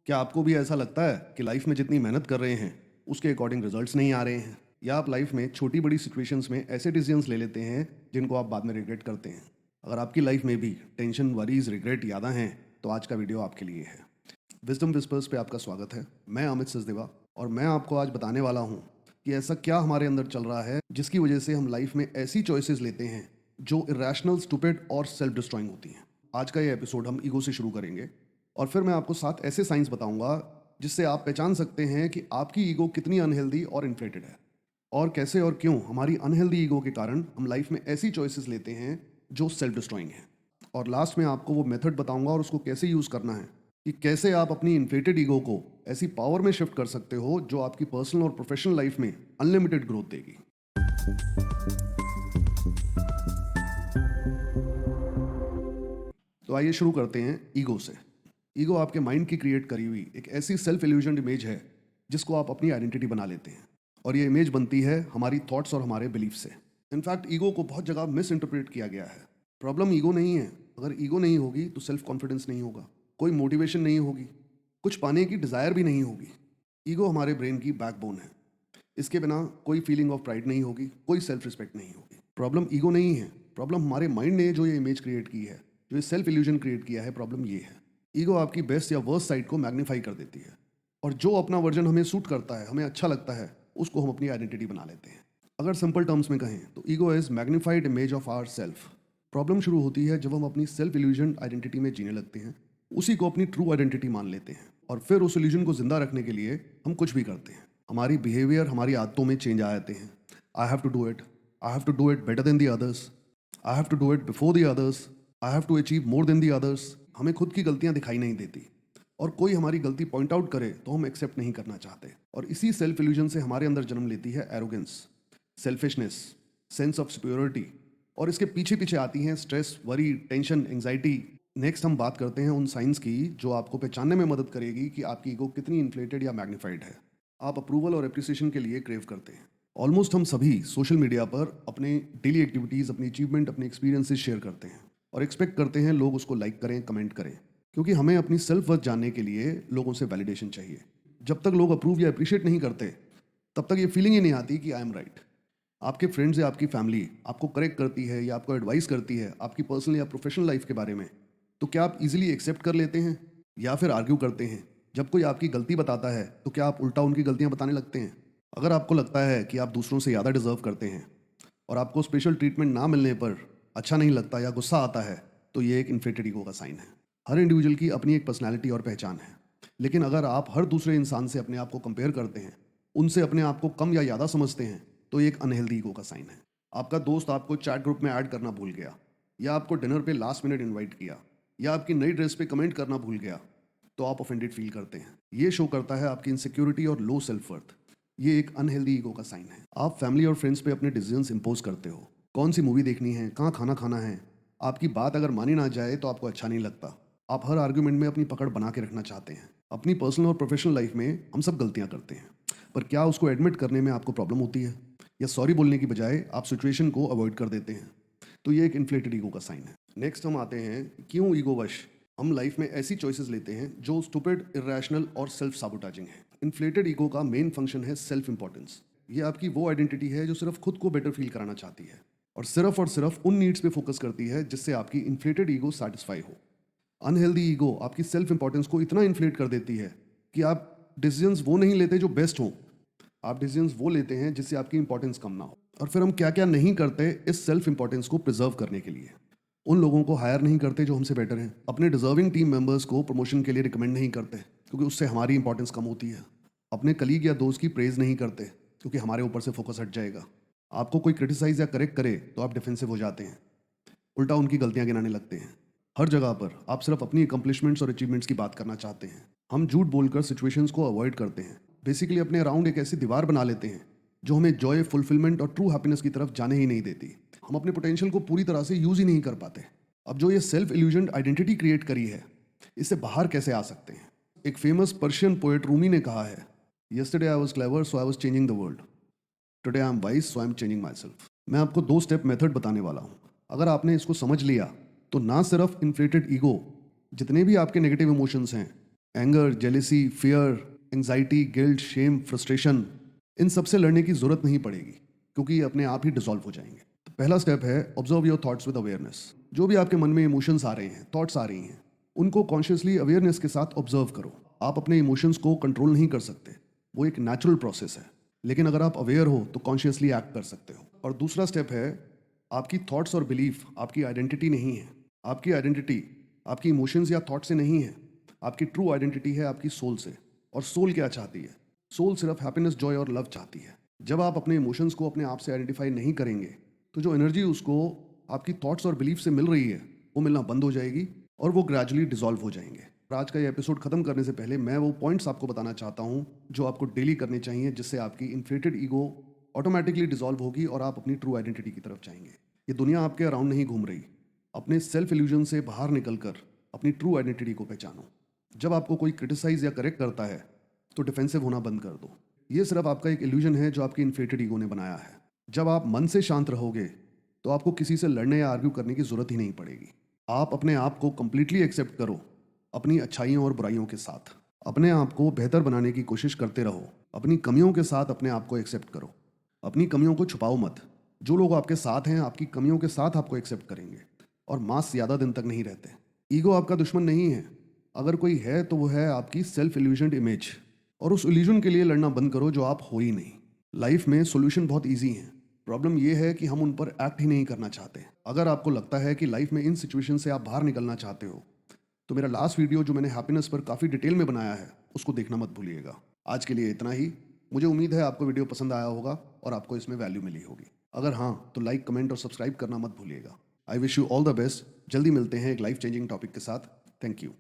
क्या आपको भी ऐसा लगता है कि लाइफ में जितनी मेहनत कर रहे हैं उसके अकॉर्डिंग रिजल्ट्स नहीं आ रहे हैं, या आप लाइफ में छोटी बड़ी सिचुएशंस में ऐसे डिसीजंस ले लेते हैं जिनको आप बाद में रिग्रेट करते हैं? अगर आपकी लाइफ में भी टेंशन, वरीज, रिग्रेट यादें हैं तो आज का वीडियो आपके लिए है। विजडम विस्पर्स पे आपका स्वागत है। मैं अमित सचदेवा और मैं आपको आज बताने वाला हूँ कि ऐसा क्या हमारे अंदर चल रहा है जिसकी वजह से हम लाइफ में ऐसी चॉइसेस लेते हैं जो इरेशनल, स्टूपिड और सेल्फ डिस्ट्रॉइंग होती हैं। आज का ये एपिसोड हम ईगो से शुरू करेंगे और फिर मैं आपको 7 ऐसे साइंस बताऊंगा जिससे आप पहचान सकते हैं कि आपकी ईगो कितनी अनहेल्दी और इन्फ्लेटेड है, और कैसे और क्यों हमारी अनहेल्दी ईगो के कारण हम लाइफ में ऐसी चॉइसेस लेते हैं जो सेल्फ डिस्ट्रॉइंग है। और लास्ट में आपको वो मेथड बताऊंगा और उसको कैसे यूज़ करना है कि कैसे आप अपनी इन्फ्लेटेड ईगो को ऐसी पावर में शिफ्ट कर सकते हो जो आपकी पर्सनल और प्रोफेशनल लाइफ में अनलिमिटेड ग्रोथ देगी। तो आइए शुरू करते हैं ईगो से। ईगो आपके माइंड की क्रिएट करी हुई एक ऐसी सेल्फ इल्यूजन इमेज है जिसको आप अपनी आइडेंटिटी बना लेते हैं, और ये इमेज बनती है हमारी थॉट्स और हमारे बिलीफ से। इनफैक्ट ईगो को बहुत जगह मिस इंटरप्रेट किया गया है। प्रॉब्लम ईगो नहीं है। अगर ईगो नहीं होगी तो सेल्फ कॉन्फिडेंस नहीं होगा, कोई मोटिवेशन नहीं होगी, कुछ पाने की डिज़ायर भी नहीं होगी। ईगो हमारे ब्रेन की बैकबोन है। इसके बिना कोई फीलिंग ऑफ प्राइड नहीं होगी, कोई सेल्फ रिस्पेक्ट नहीं होगी। प्रॉब्लम ईगो नहीं है, प्रॉब्लम हमारे माइंड ने जो ये इमेज क्रिएट की है, जो ये सेल्फ इल्यूजन क्रिएट किया है, प्रॉब्लम ये है। ईगो आपकी बेस्ट या वर्स्ट साइड को मैग्नीफाई कर देती है, और जो अपना वर्जन हमें सूट करता है, हमें अच्छा लगता है, उसको हम अपनी आइडेंटिटी बना लेते हैं। अगर सिंपल टर्म्स में कहें तो ego is magnified image of our self. Problem शुरू होती है जब हम अपनी सेल्फ इल्यूजन आइडेंटिटी में जीने लगते हैं, उसी को अपनी ट्रू आइडेंटिटी मान लेते हैं, और फिर उस इल्यूजन को जिंदा रखने के लिए हम कुछ भी करते हैं। हमारी बिहेवियर, हमारी आदतों में चेंज आ जाते हैं। I have to do it, I have to do it better than the others, I have to do it before the others, I have to achieve more than the others. हमें खुद की गलतियां दिखाई नहीं देती, और कोई हमारी गलती पॉइंट आउट करे तो हम एक्सेप्ट नहीं करना चाहते। और इसी सेल्फ इल्यूजन से हमारे अंदर जन्म लेती है arrogance, selfishness, sense of superiority, और इसके पीछे पीछे आती हैं stress, worry, tension, anxiety. Next हम बात करते हैं उन साइंस की जो आपको पहचानने में मदद करेगी कि आपकी ईगो कितनी इन्फ्लेटेड या मैग्नीफाइड है। आप अप्रूवल और एप्रिसिएशन के लिए क्रेव करते हैं। ऑलमोस्ट हम सभी सोशल मीडिया पर अपने डेली एक्टिविटीज़, अपनी अचीवमेंट, अपने एक्सपीरियंसेस शेयर करते हैं और एक्सपेक्ट करते हैं लोग उसको लाइक करें, कमेंट करें, क्योंकि हमें अपनी सेल्फ वर्थ जानने के लिए लोगों से वैलिडेशन चाहिए। जब तक लोग अप्रूव या अप्रिशिएट नहीं करते तब तक ये फीलिंग ही नहीं आती कि आई एम राइट। आपके फ्रेंड्स या आपकी फैमिली आपको करेक्ट करती है या आपको एडवाइस करती है आपकी पर्सनल या प्रोफेशनल लाइफ के बारे में, तो क्या आप इजीली एक्सेप्ट कर लेते हैं या फिर आर्ग्यू करते हैं? जब कोई आपकी गलती बताता है तो क्या आप उल्टा उनकी गलतियां बताने लगते हैं? अगर आपको लगता है कि आप दूसरों से ज़्यादा डिजर्व करते हैं और आपको स्पेशल ट्रीटमेंट ना मिलने पर अच्छा नहीं लगता या गुस्सा आता है, तो ये एक इन्फ्लेटेड ईगो का साइन है। हर इंडिविजुअल की अपनी एक पर्सनैलिटी और पहचान है, लेकिन अगर आप हर दूसरे इंसान से अपने आप को कंपेयर करते हैं, उनसे अपने आप को कम या ज़्यादा समझते हैं, तो ये एक अनहेल्दी ईगो का साइन है। आपका दोस्त आपको चैट ग्रुप में ऐड करना भूल गया, या आपको डिनर पे लास्ट मिनट इनवाइट किया, या आपकी नई ड्रेस पे कमेंट करना भूल गया, तो आप ऑफेंडेड फील करते हैं। ये शो करता है आपकी इनसिक्योरिटी और लो सेल्फ वर्थ। ये एक अनहेल्दी ईगो का साइन है। आप फैमिली और फ्रेंड्स पे अपने डिसीजंस इंपोज करते हो। कौन सी मूवी देखनी है, कहाँ खाना खाना है। आपकी बात अगर मानी ना जाए तो आपको अच्छा नहीं लगता। आप हर आर्ग्यूमेंट में अपनी पकड़ बना के रखना चाहते हैं। अपनी पर्सनल और प्रोफेशनल लाइफ में हम सब गलतियां करते हैं, पर क्या उसको एडमिट करने में आपको प्रॉब्लम होती है, या सॉरी बोलने की बजाय आप सिचुएशन को अवॉइड कर देते हैं? तो ये एक इन्फ्लेटेड ईगो का साइन है। नेक्स्ट हम आते हैं क्यों ईगो वश हम लाइफ में ऐसी चॉइसेस लेते हैं जो स्टूपिड, इरेशनल और सेल्फ साबोटाजिंग है। इन्फ्लेटेड ईगो का मेन फंक्शन है सेल्फ इंपॉर्टेंस। ये आपकी वो आइडेंटिटी है जो सिर्फ खुद को बेटर फील कराना चाहती है, और सिर्फ उन नीड्स पे फोकस करती है जिससे आपकी इन्फ्लेटेड ईगो सेटिस्फाई हो। अनहेल्दी ईगो आपकी सेल्फ इंपॉर्टेंस को इतना इन्फ्लेट कर देती है कि आप डिसीजंस वो नहीं लेते जो बेस्ट हों। आप डिसीजंस वो लेते हैं जिससे आपकी इंपॉर्टेंस कम ना हो। और फिर हम क्या क्या नहीं करते इस सेल्फ इंपॉर्टेंस को प्रिजर्व करने के लिए। उन लोगों को हायर नहीं करते जो हमसे बेटर हैं। अपने डिजर्विंग टीम मेंबर्स को प्रमोशन के लिए रिकमेंड नहीं करते क्योंकि उससे हमारी इंपॉर्टेंस कम होती है। अपने कलीग या दोस्त की प्रेज नहीं करते क्योंकि हमारे ऊपर से फोकस हट जाएगा। आपको कोई क्रिटिसाइज या करेक्ट करे तो आप डिफेंसिव हो जाते हैं, उल्टा उनकी गलतियां गिनाने लगते हैं। हर जगह पर आप सिर्फ अपनी अकम्पलिशमेंट्स और अचीवमेंट्स की बात करना चाहते हैं। हम झूठ बोलकर सिचुएशंस को अवॉइड करते हैं। बेसिकली अपने अराउंड एक ऐसी दीवार बना लेते हैं जो हमें जॉय, फुलफिलमेंट और ट्रू हैप्पीनेस की तरफ जाने ही नहीं देती। हम अपने पोटेंशियल को पूरी तरह से यूज ही नहीं कर पाते। अब जो ये सेल्फ इल्यूजन आइडेंटिटी क्रिएट करी है, इससे बाहर कैसे आ सकते हैं? एक फेमस पर्शियन पोएट रूमी ने कहा है, yesterday I was clever so I was changing the world, today I am wise so I am changing my self. मैं आपको 2 स्टेप मेथड बताने वाला हूँ। अगर आपने इसको समझ लिया तो ना सिर्फ इन्फ्लेटेड ईगो, जितने भी आपके नेगेटिव इमोशंस हैं, anger, jealousy, fear, anxiety, guilt, shame, frustration, इन सब से लड़ने की ज़रूरत नहीं पड़ेगी क्योंकि ये अपने आप ही डिसॉल्व हो जाएंगे। तो पहला स्टेप है observe your thoughts with awareness. जो भी आपके मन में इमोशंस आ रहे हैं, थॉट्स आ रही हैं, उनको कॉन्शियसली अवेयरनेस के साथ ऑब्जर्व करो। आप अपने इमोशंस को कंट्रोल नहीं कर सकते, वो एक नेचुरल प्रोसेस है, लेकिन अगर आप अवेयर हो तो कॉन्शियसली एक्ट कर सकते हो। और दूसरा स्टेप है, आपकी थॉट्स और बिलीफ आपकी आइडेंटिटी नहीं है। आपकी आइडेंटिटी आपकी इमोशंस या थॉट से नहीं है। आपकी ट्रू आइडेंटिटी है आपकी सोल से। और सोल क्या चाहती है? सोल सिर्फ हैप्पीनेस, जॉय और लव चाहती है। जब आप अपने इमोशंस को अपने आप से आइडेंटिफाई नहीं करेंगे तो जो एनर्जी उसको आपकी थॉट्स और बिलीफ से मिल रही है वो मिलना बंद हो जाएगी और वो ग्रेजुअली डिसॉल्व हो जाएंगे। और आज का ये एपिसोड खत्म करने से पहले मैं वो पॉइंट्स आपको बताना चाहता हूँ जो आपको डेली करने चाहिए, जिससे आपकी इन्फ्लेटेड ईगो ऑटोमेटिकली डिसॉल्व होगी और आप अपनी ट्रू आइडेंटिटी की तरफ जाएंगे। ये दुनिया आपके अराउंड नहीं घूम रही। अपने सेल्फ इल्यूजन से बाहर निकलकर अपनी ट्रू आइडेंटिटी को पहचानो। जब आपको कोई क्रिटिसाइज या करेक्ट करता है तो डिफेंसिव होना बंद कर दो। ये सिर्फ आपका एक इल्यूजन है जो आपकी इन्फ्लेटेड ईगो ने बनाया है। जब आप मन से शांत रहोगे तो आपको किसी से लड़ने या आर्ग्यू करने की जरूरत ही नहीं पड़ेगी। आप अपने आप को कंप्लीटली एक्सेप्ट करो, अपनी अच्छाइयों और बुराइयों के साथ। अपने आप को बेहतर बनाने की कोशिश करते रहो। अपनी कमियों के साथ अपने आप को एक्सेप्ट करो। अपनी कमियों को छुपाओ मत। जो लोग आपके साथ हैं आपकी कमियों के साथ आपको एक्सेप्ट करेंगे। और मास ज़्यादा दिन तक नहीं रहते। ईगो आपका दुश्मन नहीं है। अगर कोई है तो वो है आपकी सेल्फ इल्यूजन्ड इमेज। और उस इल्यूजन के लिए लड़ना बंद करो जो आप हो ही नहीं। लाइफ में सॉल्यूशन बहुत इजी हैं। प्रॉब्लम ये है कि हम उन पर एक्ट ही नहीं करना चाहते। अगर आपको लगता है कि लाइफ में इन सिचुएशन से आप बाहर निकलना चाहते हो तो मेरा लास्ट वीडियो जो मैंने हैप्पीनेस पर काफ़ी डिटेल में बनाया है उसको देखना मत भूलिएगा। आज के लिए इतना ही। मुझे उम्मीद है आपको वीडियो पसंद आया होगा और आपको इसमें वैल्यू मिली होगी। अगर हाँ तो लाइक, कमेंट और सब्सक्राइब करना मत भूलिएगा। I wish you all the best. जल्दी मिलते हैं एक लाइफ चेंजिंग टॉपिक के साथ। Thank you.